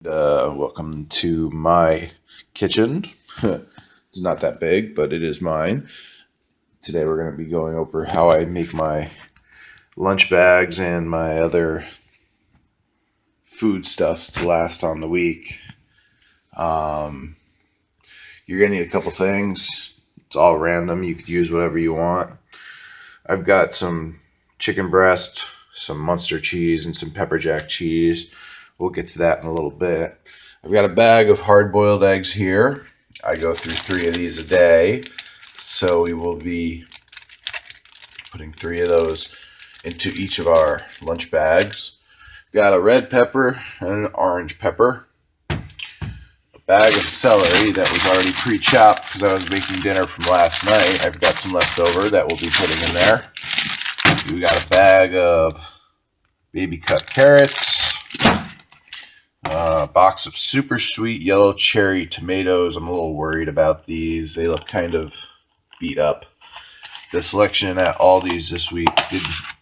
Welcome to my kitchen. It's not that big, but it is mine. Today we're going to be going over how I make my lunch bags and my other foodstuffs to last on the week. Um, you're going to need a couple things. It's all random. You could use whatever you want. I've got some chicken breast, some Munster cheese, and some pepper jack cheese. We'll get to that in a little bit. I've got a bag of hard-boiled eggs here. I go through 3 of these a day, so we will be putting 3 of those into each of our lunch bags. Got a red pepper and an orange pepper. A bag of celery that was already pre-chopped because I was making dinner from last night. I've got some left over that we'll be putting in there. We got a bag of baby cut carrots. A box of super sweet yellow cherry tomatoes. I'm a little worried about these. They look kind of beat up. The selection at Aldi's this week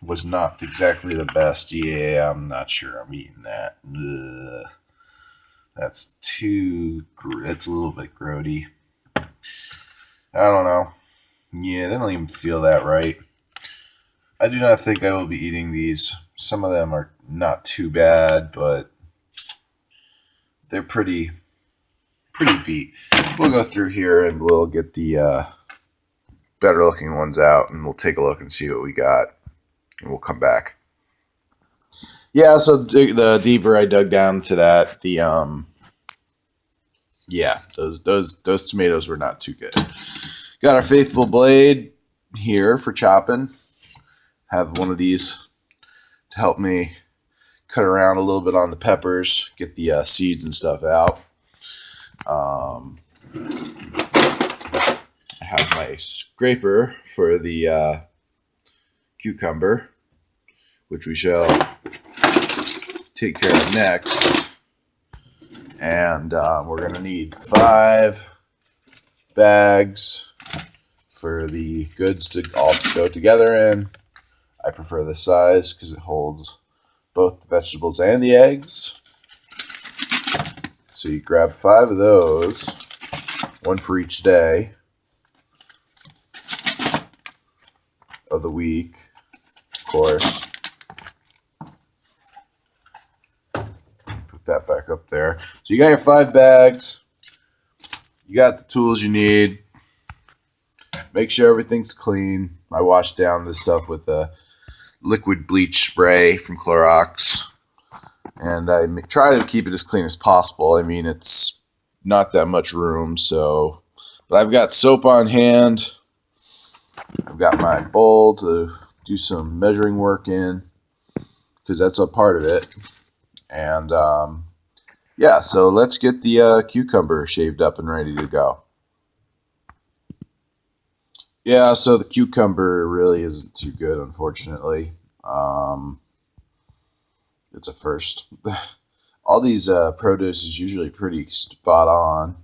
was not exactly the best. Yeah, I'm not sure I'm eating that. Ugh. That's a little bit grody. I don't know. Yeah, they don't even feel that right. I do not think I will be eating these. Some of them are not too bad, but they're pretty beat. We'll go through here and we'll get the better looking ones out and we'll take a look and see what we got and we'll come back. Yeah, so the deeper I dug down to that, those tomatoes were not too good. Got our faithful blade here for chopping. Have one of these to help me cut around a little bit on the peppers, get the seeds and stuff out. I have my scraper for the cucumber, which we shall take care of next. And we're going to need 5 bags for the goods to all go together in. I prefer this size because it holds both the vegetables and the eggs. So you grab 5 of those, 1 for each day of the week, of course. Put that back up there. So you got your 5 bags. You got the tools you need. Make sure everything's clean. I washed down this stuff with a liquid bleach spray from Clorox. And I try to keep it as clean as possible. I mean, it's not that much room, so. But I've got soap on hand. I've got my bowl to do some measuring work in, because that's a part of it. And, so let's get the cucumber shaved up and ready to go. Yeah, so the cucumber really isn't too good, unfortunately. It's a first. All these produce is usually pretty spot on.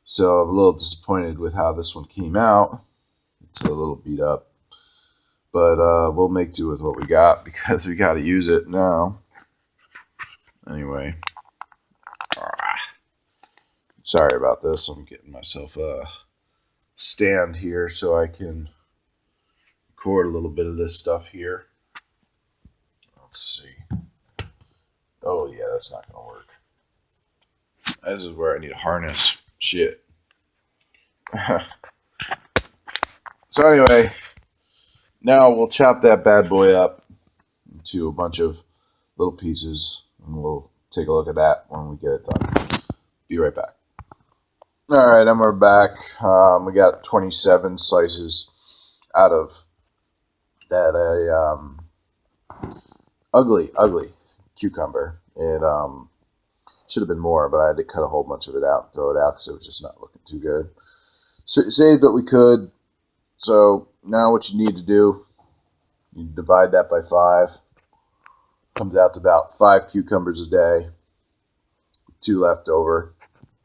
So I'm a little disappointed with how this one came out. It's a little beat up. But we'll make do with what we got because we got to use it now. Anyway. Sorry about this. I'm getting myself a stand here so I can record a little bit of this stuff here. Let's see. Oh, yeah, that's not going to work. This is where I need a harness. Shit. So anyway, now we'll chop that bad boy up into a bunch of little pieces, and we'll take a look at that when we get it done. Be right back. All right, we're back. We got 27 slices out of that ugly cucumber. It should have been more, but I had to cut a whole bunch of it out and throw it out because it was just not looking too good. So, saved what we could. So now what you need to do, you divide that by 5. Comes out to about 5 cucumbers a day. 2 left over.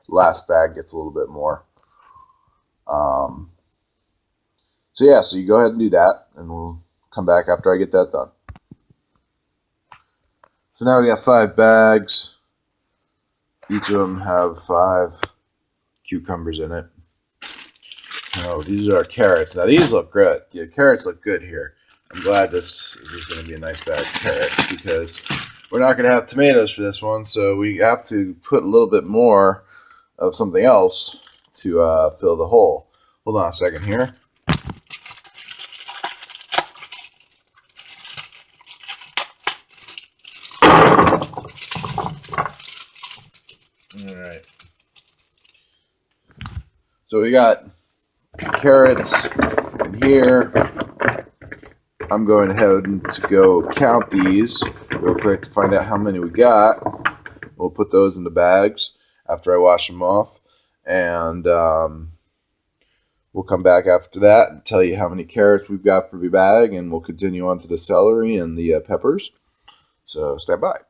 Last bag gets a little bit more. So you go ahead and do that, and we'll come back after I get that done. So now we got 5 bags. Each of them have 5 cucumbers in it. Oh, these are our carrots. Now these look good. Yeah, carrots look good here. I'm glad this is going to be a nice bag of carrots because we're not going to have tomatoes for this one, so we have to put a little bit more of something else to fill the hole. Hold on a second here. All right. So we got carrots in here. I'm going ahead to go count these real quick to find out how many we got. We'll put those in the bags after I wash them off, and we'll come back after that and tell you how many carrots we've got per bag, and we'll continue on to the celery and the peppers. So stand by.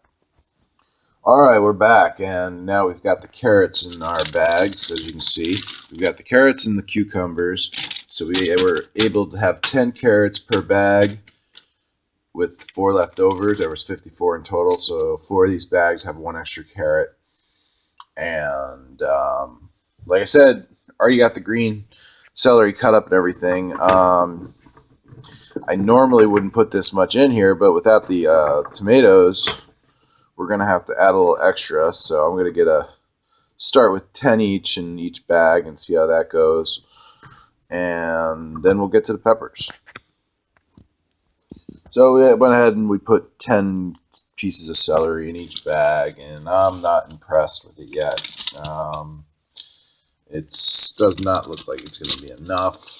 All right, we're back, and now we've got the carrots in our bags, as you can see. We've got the carrots and the cucumbers. So we were able to have 10 carrots per bag with 4 left over. There was 54 in total, so 4 of these bags have 1 extra carrot. And like I said, already got the green celery cut up and everything. I normally wouldn't put this much in here, but without the tomatoes, we're going to have to add a little extra. So I'm going to start with 10 each in each bag and see how that goes. And then we'll get to the peppers. So we went ahead and we put 10 pieces of celery in each bag, and I'm not impressed with it yet. It does not look like it's going to be enough.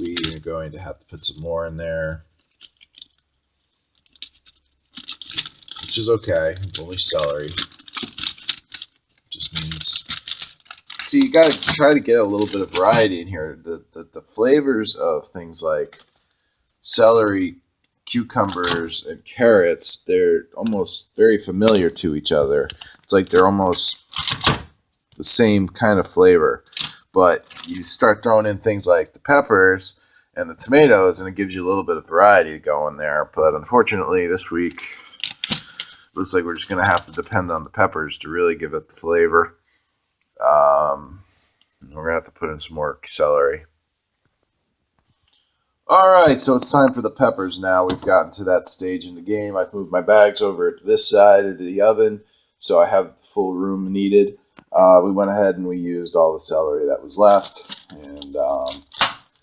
We are going to have to put some more in there, which is okay. It's only celery. Just means, see, you got to try to get a little bit of variety in here. The flavors of things like celery, cucumbers, and carrots, they're almost very familiar to each other. It's like they're almost the same kind of flavor. But you start throwing in things like the peppers and the tomatoes, and it gives you a little bit of variety going there. But unfortunately, this week, looks like we're just going to have to depend on the peppers to really give it the flavor. We're going to have to put in some more celery. Alright, so it's time for the peppers now. We've gotten to that stage in the game. I've moved my bags over to this side of the oven, so I have the full room needed. We went ahead and we used all the celery that was left, and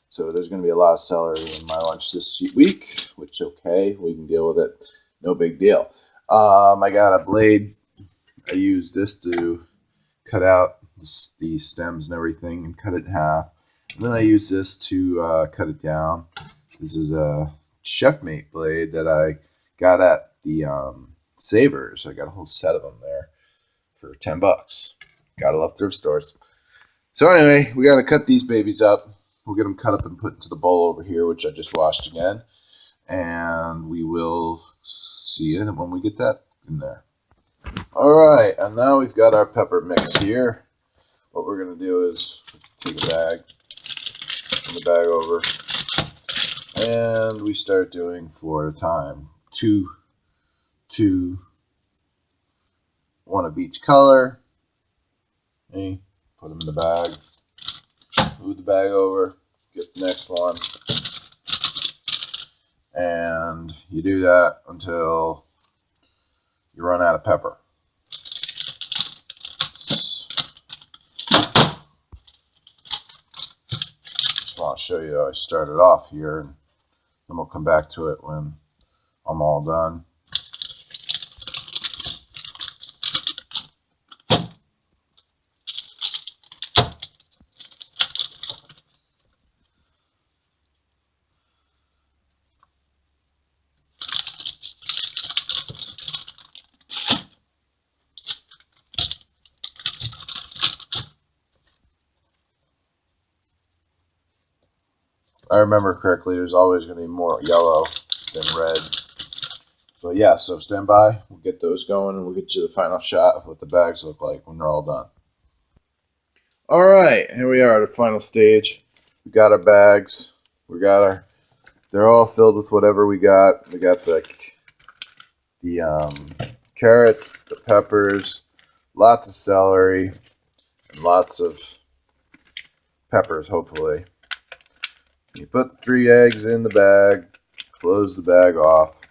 so there's going to be a lot of celery in my lunch this week, which okay, we can deal with it. No big deal. I got a blade. I used this to cut out the stems and everything and cut it in half. And then I use this to cut it down. This is a Chefmate blade that I got at the Savers. I got a whole set of them there for $10. Gotta love thrift stores. So anyway, we got to cut these babies up. We'll get them cut up and put into the bowl over here, which I just washed again. And we will see you when we get that in there. Alright, and now we've got our pepper mix here. What we're going to do is take a bag, turn the bag over, and we start doing 4 at a time. 2, 1 of each color. Okay, put them in the bag, move the bag over, get the next one, and you do that until you run out of pepper. Just want to show you how I started off here, and then we'll come back to it when I'm all done. I remember correctly, there's always going to be more yellow than red. But yeah, so stand by. We'll get those going, and we'll get you the final shot of what the bags look like when they're all done. All right, here we are at the final stage. We got our bags. They're all filled with whatever we got. We got the carrots, the peppers, lots of celery, and lots of peppers, hopefully. You put the 3 eggs in the bag, close the bag off,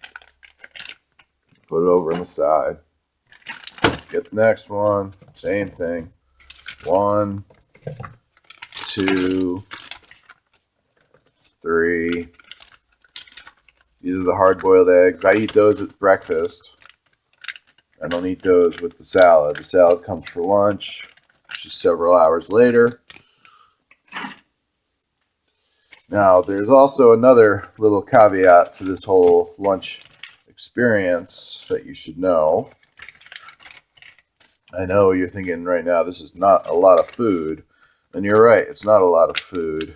put it over on the side. Get the next one, same thing. 1, 2, 3. These are the hard-boiled eggs. I eat those at breakfast. I don't eat those with the salad. The salad comes for lunch, which is several hours later. Now, there's also another little caveat to this whole lunch experience that you should know. I know you're thinking right now, this is not a lot of food. And you're right, it's not a lot of food.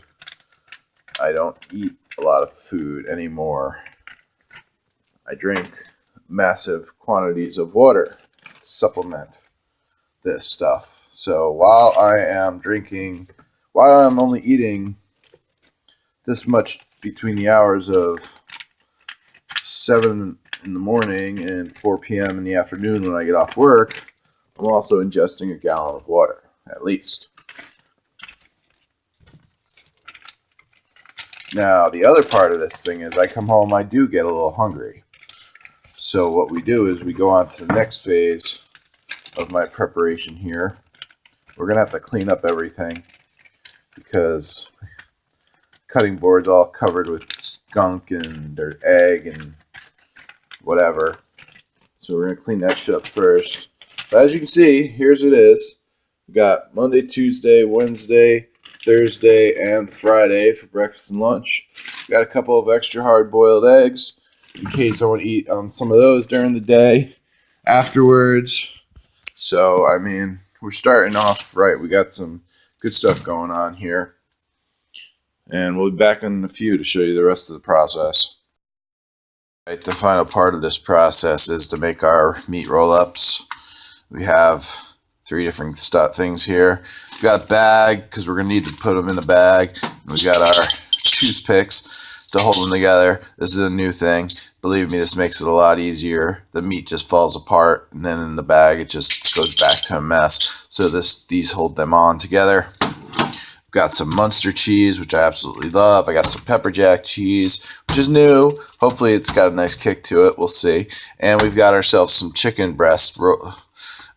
I don't eat a lot of food anymore. I drink massive quantities of water to supplement this stuff. So while I'm only eating this much between the hours of 7 in the morning and 4 p.m. in the afternoon when I get off work, I'm also ingesting a gallon of water, at least. Now, the other part of this thing is I come home, I do get a little hungry. So what we do is we go on to the next phase of my preparation here. We're going to have to clean up everything because cutting board's all covered with skunk and there's egg and whatever. So we're going to clean that shit up first. But as you can see, here's what it is. We got Monday, Tuesday, Wednesday, Thursday, and Friday for breakfast and lunch. We got a couple of extra hard-boiled eggs in case I want to eat some of those during the day afterwards. So, I mean, we're starting off right. We got some good stuff going on here. And we'll be back in a few to show you the rest of the process. Right, the final part of this process is to make our meat roll-ups. We have 3 different things here. We got a bag because we're going to need to put them in a bag. And we got our toothpicks to hold them together. This is a new thing. Believe me, this makes it a lot easier. The meat just falls apart, and then in the bag it just goes back to a mess. So these hold them on together. We've got some Munster cheese, which I absolutely love. I got some pepper jack cheese, which is new. Hopefully it's got a nice kick to it. We'll see. And we've got ourselves some chicken breast,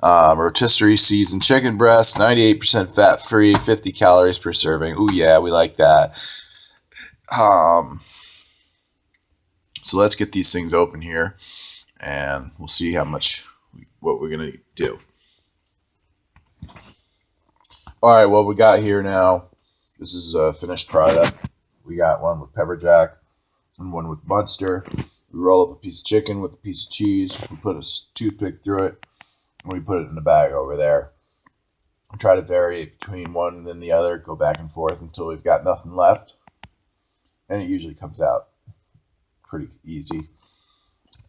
rotisserie seasoned chicken breast, 98% fat free, 50 calories per serving. Ooh yeah, we like that. So let's get these things open here, and we'll see what we're gonna do. All right, what we got here now, this is a finished product. We got one with pepper jack and one with Munster. We roll up a piece of chicken with a piece of cheese. We put a toothpick through it, and we put it in the bag over there. We try to vary it between one and then the other, go back and forth until we've got nothing left. And it usually comes out pretty easy.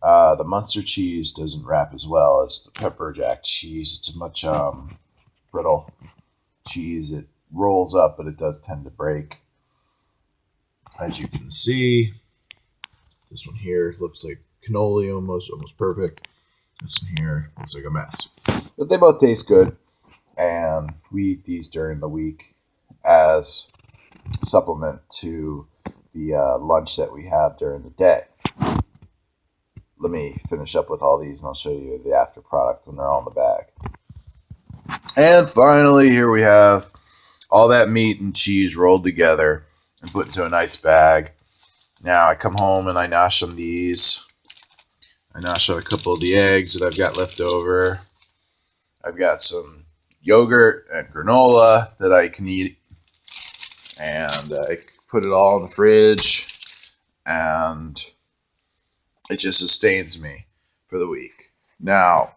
The Munster cheese doesn't wrap as well as the pepper jack cheese. It's a much brittle cheese. It rolls up, but it does tend to break. As you can see, this one here looks like cannoli almost perfect. This one here looks like a mess. But they both taste good, and we eat these during the week as a supplement to the lunch that we have during the day. Let me finish up with all these, and I'll show you the after product when they're all in the bag. And finally, here we have all that meat and cheese rolled together and put into a nice bag. Now I come home and I nosh on these. I nosh on a couple of the eggs that I've got left over. I've got some yogurt and granola that I can eat. And I put it all in the fridge, and it just sustains me for the week. Now,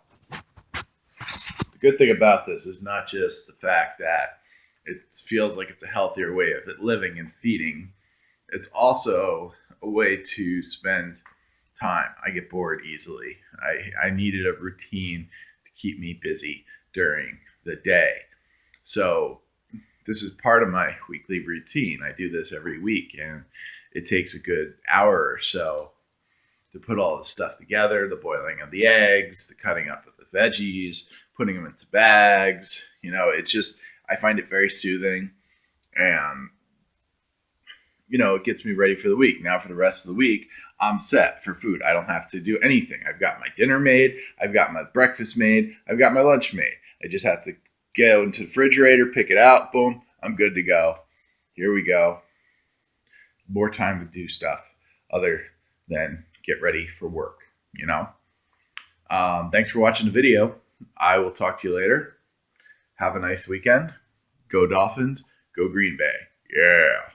the good thing about this is not just the fact that it feels like it's a healthier way of living and feeding. It's also a way to spend time. I get bored easily. I needed a routine to keep me busy during the day. So this is part of my weekly routine. I do this every week, and it takes a good hour or so to put all this stuff together, the boiling of the eggs, the cutting up of the veggies, putting them into bags. You know, it's just, I find it very soothing, and you know, it gets me ready for the week. Now for the rest of the week, I'm set for food. I don't have to do anything. I've got my dinner made. I've got my breakfast made. I've got my lunch made. I just have to go into the refrigerator, pick it out, boom, I'm good to go. Here we go. More time to do stuff other than get ready for work, you know? Thanks for watching the video. I will talk to you later. Have a nice weekend. Go Dolphins. Go Green Bay. Yeah.